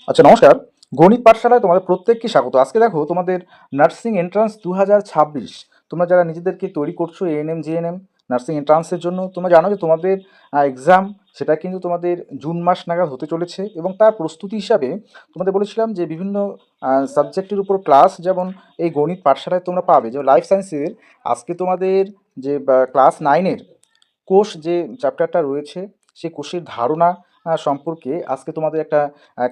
আচ্ছা, নমস্কার। গণিত পাঠশালায় তোমাদের প্রত্যেককে স্বাগত। আজকে দেখো তোমাদের নার্সিং এন্ট্রান্স 2026 তোমরা যারা নিজেদেরকে তৈরি করছো এএনএম, জিএনএম নার্সিং এন্ট্রান্সের জন্য, তোমরা জানো যে তোমাদের এক্সাম সেটা কিন্তু তোমাদের জুন মাস নাগাদ হতে চলেছে এবং তার প্রস্তুতি হিসাবে তোমাদের বলেছিলাম যে বিভিন্ন সাবজেক্টের উপর ক্লাস যেমন এই গণিত পাঠশালায় তোমরা পাবে। যে লাইফ সায়েন্সের আজকে তোমাদের যে ক্লাস 9-এর কোষ যে চ্যাপ্টারটা রয়েছে সেই কোষের ধারণা সম্পর্কে আজকে তোমাদের একটা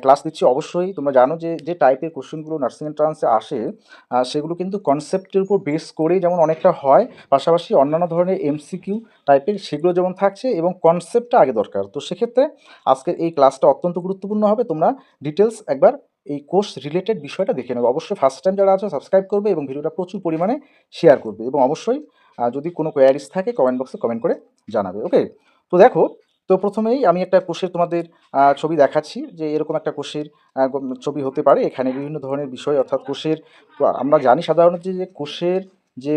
ক্লাস দিচ্ছি। অবশ্যই তোমরা জানো যে যে টাইপের কোশ্চেনগুলো নার্সিং এন্ট্রান্সে আসে সেগুলো কিন্তু কনসেপ্টের উপর বেস করে যেমন অনেকটা হয়, পাশাপাশি অন্যান্য ধরনের এমসিকিউ টাইপের সেগুলো যেমন থাকছে এবং কনসেপ্টটা আগে দরকার। তো সেক্ষেত্রে আজকের এই ক্লাসটা অত্যন্ত গুরুত্বপূর্ণ হবে। তোমরা ডিটেলস একবার এই কোর্স রিলেটেড বিষয়টা দেখে নেবে। অবশ্যই ফার্স্ট টাইম যারা আছে সাবস্ক্রাইব করবে এবং ভিডিওটা প্রচুর পরিমাণে শেয়ার করবে এবং অবশ্যই যদি কোনো কোয়ারিজ থাকে কমেন্ট বক্সে কমেন্ট করে জানাবে। ওকে, তো দেখো, তো প্রথমেই আমি একটা কোষের তোমাদের ছবি দেখাচ্ছি যে এরকম একটা কোষের ছবি হতে পারে। এখানে বিভিন্ন ধরনের বিষয় অর্থাৎ কোষের আমরা জানি সাধারণত যে কোষের যে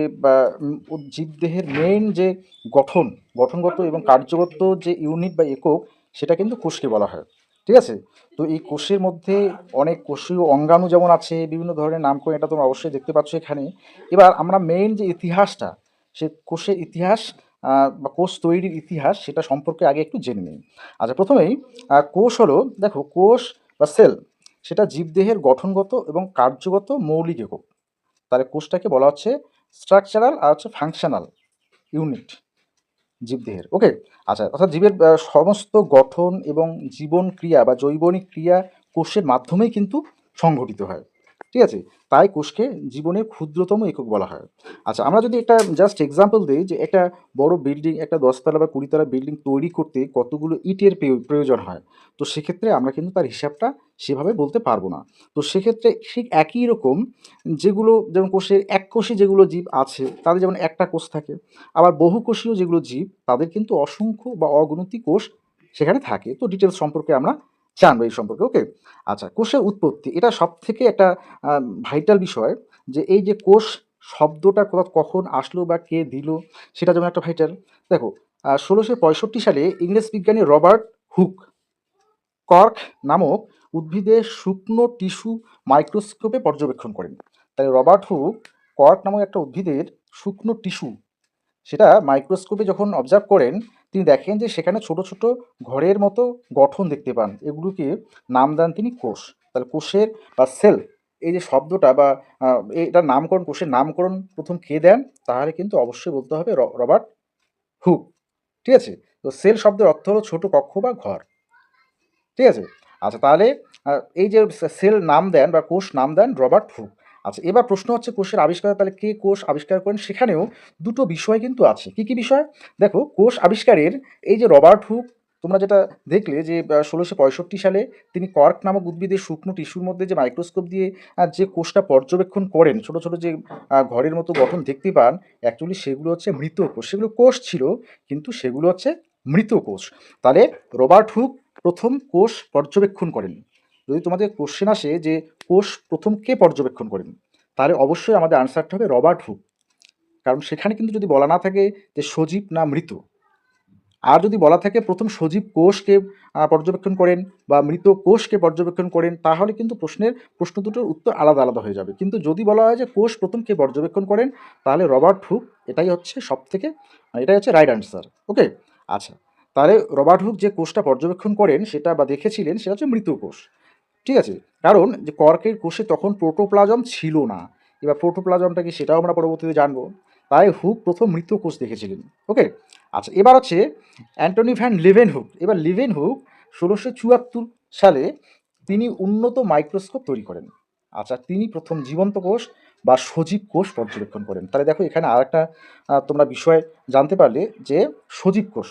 জীবদেহের মেইন যে গঠনগত এবং কার্যগত যে ইউনিট বা একক সেটা কিন্তু কোষকে বলা হয়। ঠিক আছে? তো এই কোষের মধ্যে অনেক কোষীয় অঙ্গাণু যেমন আছে, বিভিন্ন ধরনের নামকরণ, এটা তোমরা অবশ্যই দেখতে পাচ্ছ এখানে। এবার আমরা মেইন যে ইতিহাসটা, সে কোষের ইতিহাস বা কোষ তৈরির ইতিহাস সেটা সম্পর্কে আগে একটু জেনে নিই। আচ্ছা, প্রথমেই কোষ হলো, দেখো কোষ বা সেল সেটা জীবদেহের গঠনগত এবং কার্যগত মৌলিক একক। তাহলে কোষটাকে বলা হচ্ছে স্ট্রাকচারাল আর হচ্ছে ফাংশনাল ইউনিট জীবদেহের। ওকে, আচ্ছা, অর্থাৎ জীবের সমস্ত গঠন এবং জীবন ক্রিয়া বা জৈবনিক ক্রিয়া কোষের মাধ্যমেই কিন্তু সংঘটিত হয়। ঠিক আছে? তাই কোষকে জীবনের ক্ষুদ্রতম একক বলা হয়। আচ্ছা, আমরা যদি একটা জাস্ট এক্সাম্পল দিই যে একটা বড় বিল্ডিং, একটা 10 তলা বা 20 তলা বিল্ডিং তৈরি করতে কতগুলো ইটের প্রয়োজন হয়, তো সেক্ষেত্রে আমরা কিন্তু তার হিসাবটা সেভাবে বলতে পারবো না। তো সেক্ষেত্রে ঠিক একই রকম যেগুলো যেমন কোষের এককোষী যেগুলো জীব আছে তাদের যেমন একটা কোষ থাকে, আবার বহুকোষীয় যেগুলো জীব তাদের কিন্তু অসংখ্য বা অগণতি কোষ সেখানে থাকে। তো ডিটেলস সম্পর্কে আমরা জানবো এই সম্পর্কে। ওকে, আচ্ছা, কোষের উৎপত্তি এটা সব থেকে একটা ভাইটাল বিষয়, যে এই যে কোষ শব্দটা কখন আসলো বা কে দিল সেটা যেমন একটা ভাইটাল। দেখো, 1665 সালে ইংরেজ বিজ্ঞানী রবার্ট হুক কর্ক নামক উদ্ভিদের শুকনো টিস্যু মাইক্রোস্কোপে পর্যবেক্ষণ করেন। তাই রবার্ট হুক কর্ক নামক একটা উদ্ভিদের শুকনো টিস্যু সেটা মাইক্রোস্কোপে যখন অবজার্ভ করেন, তিনি দেখেন যে সেখানে ছোট ছোট ঘরের মতো গঠন দেখতে পান। এগুলোকে নাম দেন তিনি কোষ। তাহলে কোষের বা সেল এই যে শব্দটা বা এটার নামকরণ, কোষের নামকরণ প্রথম কে দেন, তাহলে কিন্তু অবশ্যই বলতে হবে রবার্ট হুক। ঠিক আছে? তো সেল শব্দের অর্থ হলো ছোট কক্ষ বা ঘর। ঠিক আছে? আচ্ছা, তাহলে এই যে সেল নাম দেন বা কোষ নাম দেন রবার্ট হুক। আচ্ছা, এবার প্রশ্ন হচ্ছে কোষের আবিষ্কার, তাহলে কে কোষ আবিষ্কার করেন? সেখানেও দুটো বিষয় কিন্তু আছে। কি কি বিষয়? দেখো, কোষ আবিষ্কারের এই যে রবার্ট হুক, তোমরা যেটা দেখলে যে 1665 সালে তিনি কর্ক নামক উদ্ভিদের শুকনো টিস্যুর মধ্যে যে মাইক্রোস্কোপ দিয়ে যে কোষটা পর্যবেক্ষণ করেন, ছোট ছোট যে ঘরের মতো গঠন দেখতে পান, অ্যাকচুয়ালি সেগুলো হচ্ছে মৃত কোষ। সেগুলো কোষ ছিল কিন্তু সেগুলো হচ্ছে মৃত কোষ। তাহলে রবার্ট হুক প্রথম কোষ পর্যবেক্ষণ করেন। যদি তোমাদের কোশ্চেন আসে যে কোষ প্রথম কে পর্যবেক্ষণ করেন, তাহলে অবশ্যই আমাদের আনসারটা হবে রবার্ট হুক। কারণ সেখানে কিন্তু যদি বলা না থাকে যে সজীব না মৃত, আর যদি বলা থাকে প্রথম সজীব কোষকে পর্যবেক্ষণ করেন বা মৃত কোষকে পর্যবেক্ষণ করেন, তাহলে কিন্তু প্রশ্ন দুটোর উত্তর আলাদা আলাদা হয়ে যাবে। কিন্তু যদি বলা হয় যে কোষ প্রথম কে পর্যবেক্ষণ করেন, তাহলে রবার্ট হুক এটাই হচ্ছে সব থেকে, এটাই হচ্ছে রাইট আনসার। ওকে, আচ্ছা, তাহলে রবার্ট হুক যে কোষটা পর্যবেক্ষণ করেন সেটা বা দেখেছিলেন সেটা হচ্ছে মৃত কোষ। ঠিক আছে? কারণ যে কর্কের কোষে তখন প্রোটোপ্লাজম ছিল না। এবার প্রোটোপ্লাজমটা কি সেটাও আমরা পরবর্তীতে জানবো। তাই হুক প্রথম মৃত কোষ দেখেছিলেন। ওকে, আচ্ছা, এবার হচ্ছে অ্যান্টনি ভ্যান লিভেনহুক। এবার লিভেনহুক 1674 সালে তিনি উন্নত মাইক্রোস্কোপ তৈরি করেন। আচ্ছা, তিনি প্রথম জীবন্ত কোষ বা সজীব কোষ পর্যবেক্ষণ করেন। তাহলে দেখো এখানে আরেকটা তোমরা বিষয় জানতে পারলে যে সজীব কোষ।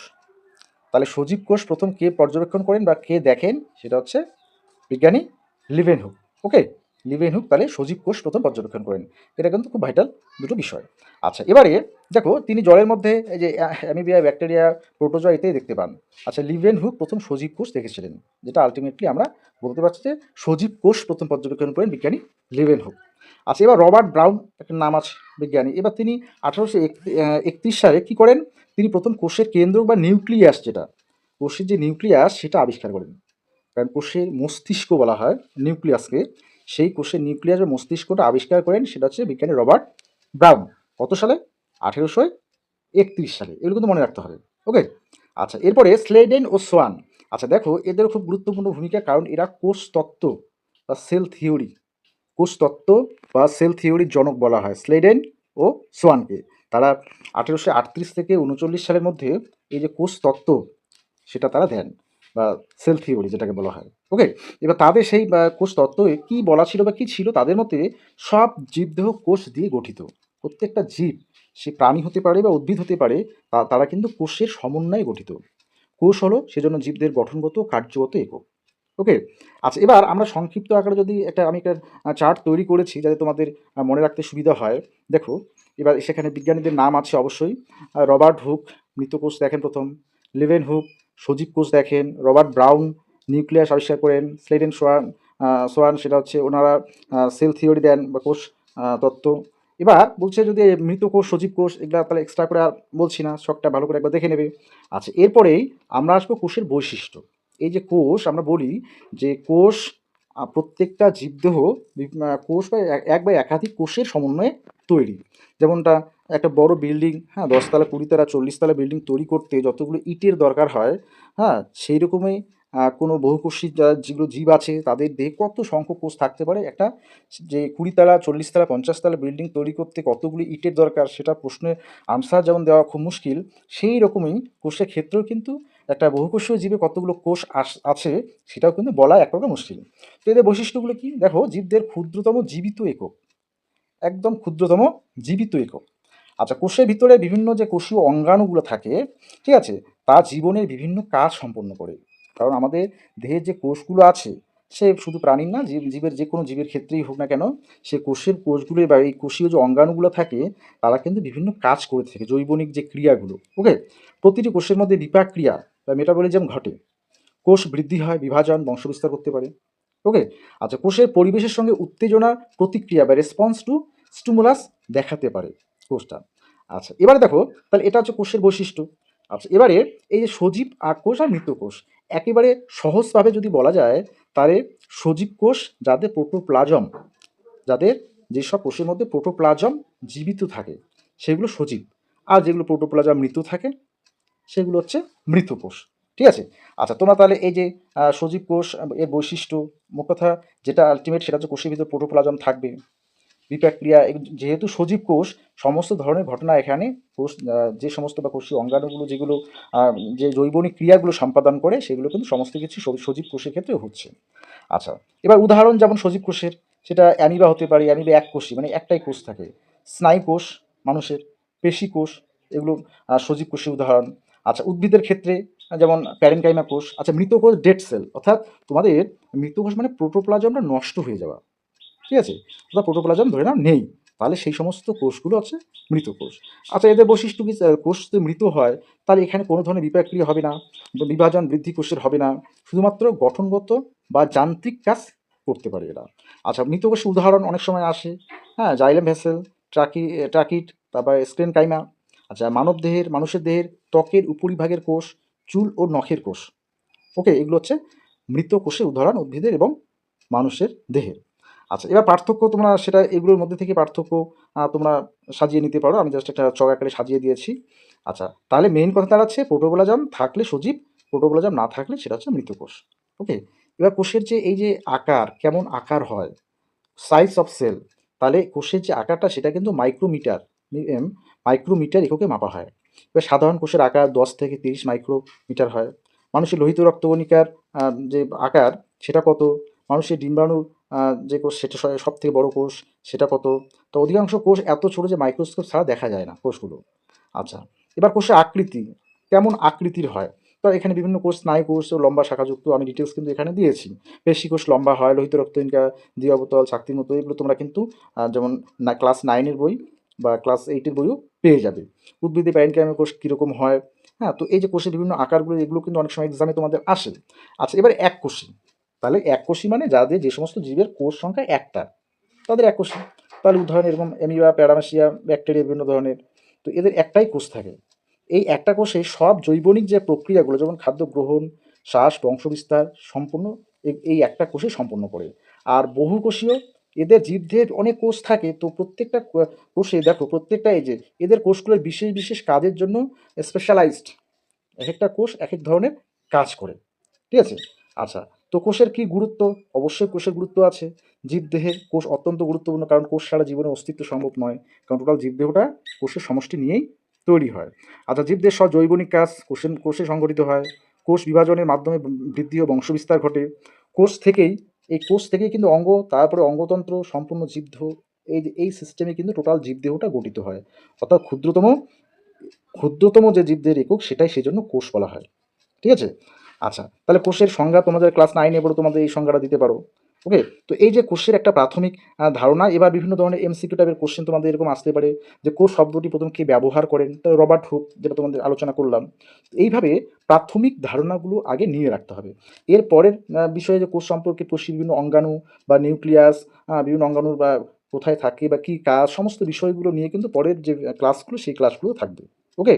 তাহলে সজীব কোষ প্রথম কে পর্যবেক্ষণ করেন বা কে দেখেন, সেটা হচ্ছে বিজ্ঞানী লিভেনহুক। ওকে, লিভেনহুক তাহলে সজীব কোষ প্রথম পর্যবেক্ষণ করেন। এটা কিন্তু খুব ভাইটাল দুটো বিষয়। আচ্ছা, এবারে দেখো তিনি জলের মধ্যে এই যে অ্যামিবিয়া, ব্যাকটেরিয়া, প্রোটোজোয়া ইত্যাদি দেখতে পান। আচ্ছা, লিভেনহুক প্রথম সজীব কোষ দেখেছিলেন, যেটা আলটিমেটলি আমরা বলতে পারছি যে সজীব কোষ প্রথম পর্যবেক্ষণ করেন বিজ্ঞানী লিভেনহুক। আচ্ছা, এবার রবার্ট ব্রাউন একটা নাম আছে বিজ্ঞানী। এবার তিনি 1831 সালে কী করেন? তিনি প্রথম কোষের কেন্দ্র বা নিউক্লিয়াস, যেটা কোষের যে নিউক্লিয়াস সেটা আবিষ্কার করেন। কারণ কোষের মস্তিষ্ক বলা হয় নিউক্লিয়াসকে। সেই কোষের নিউক্লিয়াস বা মস্তিষ্কটা আবিষ্কার করেন সেটা হচ্ছে বিজ্ঞানী রবার্ট ব্রাউন। কত সালে? 1831 সালে। এগুলো কিন্তু মনে রাখতে হবে। ওকে। আচ্ছা, এরপরে স্লেডেন ও সোয়ান। আচ্ছা দেখো, এদের খুব গুরুত্বপূর্ণ ভূমিকা, কারণ এরা কোষ তত্ত্ব বা সেল থিওরি, কোষ তত্ত্ব বা সেল থিওরির জনক বলা হয় স্লেডেন ও সোয়ানকে। তারা 1838 থেকে 39 সালের মধ্যে এই যে কোষ তত্ত্ব সেটা তারা দেন, বা সেল থিওরি যেটাকে বলা হয়। ওকে। এবার তাদের সেই কোষ তত্ত্বে কী বলা ছিল বা কী ছিল, তাদের মতে সব জীবদেহ কোষ দিয়ে গঠিত। প্রত্যেকটা জীব, সে প্রাণী হতে পারে বা উদ্ভিদ হতে পারে, তারা কিন্তু কোষের সমন্বয়ে গঠিত। কোষ হলো সেজন্য জীবদের গঠনগত কার্যগত একক। ওকে। আচ্ছা, এবার আমরা সংক্ষিপ্ত আকারে যদি আমি একটা চার্ট তৈরি করেছি যাতে তোমাদের মনে রাখতে সুবিধা হয়। দেখো, এবার সেখানে বিজ্ঞানীদের নাম আছে অবশ্যই। রবার্ট হুক মৃত কোষ দেখেন প্রথম, লেভেন হুক সজীব কোষ দেখেন, রবার্ট ব্রাউন নিউক্লিয়াস আবিষ্কার করেন, স্লেডেন সোয়ান সোয়ান সেটা হচ্ছে ওনারা সেল থিওরি দেন বা কোষ তত্ত্ব। এবার বলছে যদি মৃত কোষ সজীব কোষ এগুলা তাহলে এক্সট্রা করে আর বলছি না, সবটা ভালো করে একবার দেখে নেবে। আচ্ছা, এরপরেই আমরা আসবো কোষের বৈশিষ্ট্য। এই যে কোষ, আমরা বলি যে কোষ প্রত্যেকটা জীবদেহ কোষ বা এক বা একাধিক কোষের সমন্বয়ে তৈরি। যেমনটা একটা বড় বিল্ডিং, হ্যাঁ, 10 তলা 20 তলা 40 তলা বিল্ডিং তৈরি করতে যতগুলো ইটের দরকার হয়, হ্যাঁ, সেই রকমই কোনো বহুকোষী যেগুলো জীব আছে তাদের দেহে কত সংখ্যক কোষ থাকতে পারে, একটা যে 20 তলা 40 তলা 50 তলা বিল্ডিং তৈরি করতে কতগুলি ইটের দরকার, সেটা প্রশ্নের আনসার যেমন দেওয়া খুব মুশকিল, সেই রকমই কোষের ক্ষেত্রেও কিন্তু একটা বহুকোষীয় জীবে কতগুলো কোষ আছে সেটাও কিন্তু বলা এক প্রকার মুশকিল। তো এদের বৈশিষ্ট্যগুলো কি? দেখো, জীবদের ক্ষুদ্রতম জীবিত একক, একদম ক্ষুদ্রতম জীবিত একক। আচ্ছা, কোষের ভিতরে বিভিন্ন যে কোষীয় অঙ্গাণুগুলো থাকে, ঠিক আছে, তা জীবনের বিভিন্ন কাজ সম্পন্ন করে। কারণ আমাদের দেহের যে কোষগুলো আছে, সে শুধু প্রাণীর না, জীবের যে কোনো জীবের ক্ষেত্রেই হোক না কেন, সে কোষগুলো বা এই কোষীয় যে অঙ্গাণুগুলো থাকে তারা কিন্তু বিভিন্ন কাজ করে থাকে, জৈবনিক যে ক্রিয়াগুলো। ওকে। প্রতিটি কোষের মধ্যে বিপাক ক্রিয়া বা মেটাবলিজম ঘটে। কোষ বৃদ্ধি হয়, বিভাজন, বংশবিস্তার করতে পারে। ওকে। আচ্ছা, কোষের পরিবেশের সঙ্গে উত্তেজনার প্রতিক্রিয়া বা রেসপন্স টু স্টিমুলাস দেখাতে পারে কোষটা। আচ্ছা, এবারে দেখো, তাহলে এটা হচ্ছে কোষের বৈশিষ্ট্য। আচ্ছা, এবারে এই যে সজীব কোষ আর মৃত কোষ, একেবারে সহজভাবে যদি বলা যায়, তাহলে সজীব কোষ যাদের প্রোটোপ্লাজম, যাদের যেসব কোষের মধ্যে প্রোটোপ্লাজম জীবিত থাকে সেগুলো সজীব, আর যেগুলো প্রোটোপ্লাজম মৃত থাকে সেগুলো হচ্ছে মৃত কোষ। ঠিক আছে। আচ্ছা, তোমরা তাহলে এই যে সজীব কোষ এর বৈশিষ্ট্য, মোট কথা যেটা আলটিমেট, সেটা হচ্ছে কোষের ভিতর প্রোটোপ্লাজম থাকবে, বিপাক ক্রিয়া, যেহেতু সজীব কোষ, সমস্ত ধরনের ঘটনা এখানে কোষ যে সমস্ত বা কোষীয় অঙ্গাণুগুলো যেগুলো যে জৈবনিক ক্রিয়াগুলো সম্পাদন করে সেগুলো কিন্তু সমস্ত কিছু সজীব কোষের ক্ষেত্রে হচ্ছে। আচ্ছা, এবার উদাহরণ যেমন সজীব কোষের, সেটা অ্যামিবা হতে পারে, অ্যামিবা এক কোষী, মানে একটাই কোষ থাকে। স্নায়ু কোষ মানুষের, পেশি কোষ, এগুলো সজীব কোষের উদাহরণ। আচ্ছা, উদ্ভিদের ক্ষেত্রে যেমন প্যারেনকাইমা কোষ। আচ্ছা, মৃত কোষ ডেড সেল, অর্থাৎ তোমাদের মৃত কোষ মানে প্রোটোপ্লাজমটা নষ্ট হয়ে যাওয়া, ঠিক আছে, অর্থাৎ প্রোটোপ্লাজম ধরে নাও নেই, তাহলে সেই সমস্ত কোষগুলো হচ্ছে মৃত কোষ। আচ্ছা, এদের বৈশিষ্ট্য কি? কোষ যদি মৃত হয় তাহলে এখানে কোনো ধরনের বিপাক ক্রিয়া হবে না, বিভাজন বৃদ্ধি কোষের হবে না, শুধুমাত্র গঠনগত বা যান্ত্রিক কাজ করতে পারে এরা। আচ্ছা, মৃত কোষের উদাহরণ অনেক সময় আসে, হ্যাঁ, জাইলেম ভেসেল, ট্রাকিট, তারপর স্ক্লেনকাইমা। আচ্ছা, মানুষের দেহের ত্বকের উপরিভাগের কোষ, চুল ও নখের কোষ। ওকে, এগুলো হচ্ছে মৃত কোষের উদাহরণ উদ্ভিদের এবং মানুষের দেহের। আচ্ছা, এবার পার্থক্য তোমরা সেটা এগুলোর মধ্যে থেকে পার্থক্য তোমরা সাজিয়ে নিতে পারো, আমি জাস্ট একটা চক আকারে সাজিয়ে দিয়েছি। আচ্ছা, তাহলে মেইন কথা দাঁড়াচ্ছে প্রোটোপ্লাজম থাকলে সজীব, প্রোটোপ্লাজম না থাকলে সেটা হচ্ছে মৃত কোষ। ওকে। এবার কোষের যে এই যে আকার, কেমন আকার হয়, সাইজ অফ সেল, তাহলে কোষের যে আকারটা সেটা কিন্তু মাইক্রোমিটার এককে মাপা হয়। এবার সাধারণ কোষের আকার 10 থেকে 30 মাইক্রোমিটার হয়। মানুষের লোহিত রক্তকণিকার যে আকার সেটা কত, মানুষের ডিম্বাণুর যে কোষ সেটা সব থেকে বড় কোষ, সেটা কত। তো অধিকাংশ কোষ এত ছোট যে মাইক্রোস্কোপ ছাড়া দেখা যায় না কোষগুলো। আচ্ছা, এবার কোষের আকৃতি, কেমন আকৃতির হয়, তো এখানে বিভিন্ন কোষ, স্নায়ু কোষ ও লম্বা শাখাযুক্ত, আমি ডিটেলস কিন্তু এখানে দিয়েছি। পেশি কোষ লম্বা হয়, লোহিত রক্তকণিকা দ্বিঅবতল চাকতির মতো, এগুলো তোমরা কিন্তু যেমন ক্লাস 9-এর বই বা ক্লাস 8-এর বইও পেয়ে যাবে। উদ্ভিদে প্যারেনকাইমা কোষ কীরকম হয়, হ্যাঁ, তো এই যে কোষের বিভিন্ন আকারগুলো, এগুলো কিন্তু অনেক সময় এক্সামে তোমাদের আসে। আচ্ছা, এবার এককোষী, তাহলে এককোষী মানে যাদের যে সমস্ত জীবের কোষ সংখ্যা একটা, তাদের এককোষী। তাহলে উদাহরণ এরকম অ্যামিবা, প্যারামেসিয়া, ব্যাকটেরিয়া, বিভিন্ন ধরনের। তো এদের একটাই কোষ থাকে। এই একটা কোষে সব জৈবনিক যে প্রক্রিয়াগুলো, যেমন খাদ্য গ্রহণ, শ্বাস, বংশবিস্তার সম্পূর্ণ এই একটা কোষে সম্পন্ন করে। আর বহুকোষীয় এদের জীবদেহের অনেক কোষ থাকে, তো প্রত্যেকটা কোষে দেখো প্রত্যেকটা এই যে এদের কোষগুলোর বিশেষ বিশেষ কাজের জন্য স্পেশালাইজড, এক একটা কোষ এক এক ধরনের কাজ করে। ঠিক আছে? আচ্ছা, তো কোষের কি গুরুত্ব? অবশ্যই কোষের গুরুত্ব আছে। জীবদেহে কোষ অত্যন্ত গুরুত্বপূর্ণ, কারণ কোষ ছাড়া জীবনের অস্তিত্ব সম্ভব নয়, কারণ টোটাল জীবদেহটা কোষের সমষ্টি নিয়েই তৈরি হয়। আচ্ছা, জীবদের সব জৈবনিক কাজ কোষে সংঘটিত হয়। কোষ বিভাজনের মাধ্যমে বৃদ্ধি ও বংশবিস্তার ঘটে। কোষ থেকেই কোষ থেকেই কিন্তু অঙ্গ, তারপরে অঙ্গতন্ত্র, সম্পূর্ণ জীবদেহ, এই সিস্টেমে কিন্তু টোটাল জীবদেহটা গঠিত হয়। অর্থাৎ ক্ষুদ্রতম যে জীবদের একক, সেটাই সেজন্য কোষ বলা হয়। ঠিক আছে? আচ্ছা, তাহলে কোষের সংজ্ঞা তোমাদের ক্লাস 9 এ পড়ে তোমাদের এই সংজ্ঞাটা দিতে পারো। ওকে? তো এই যে কোষের একটা প্রাথমিক ধারণা, এবার বিভিন্ন ধরনের এমসিকিউ টাইপের কোশ্চেন তোমাদের এরকম আসতে পারে যে কোষ শব্দটি প্রথম কে ব্যবহার করেন? তো রবার্ট হুক, যেটা তোমাদের আলোচনা করলাম। এইভাবে প্রাথমিক ধারণাগুলো আগে নিয়ে রাখতে হবে। এর পরের বিষয়ে যে কোষ সম্পর্কে কোষের বিভিন্ন অঙ্গাণু বা নিউক্লিয়াস, বিভিন্ন অঙ্গাণুর বা কোথায় থাকে বা কী কাজ, সমস্ত বিষয়গুলো নিয়ে কিন্তু পরের যে ক্লাসগুলো, সেই ক্লাসগুলো থাকবে। ওকে?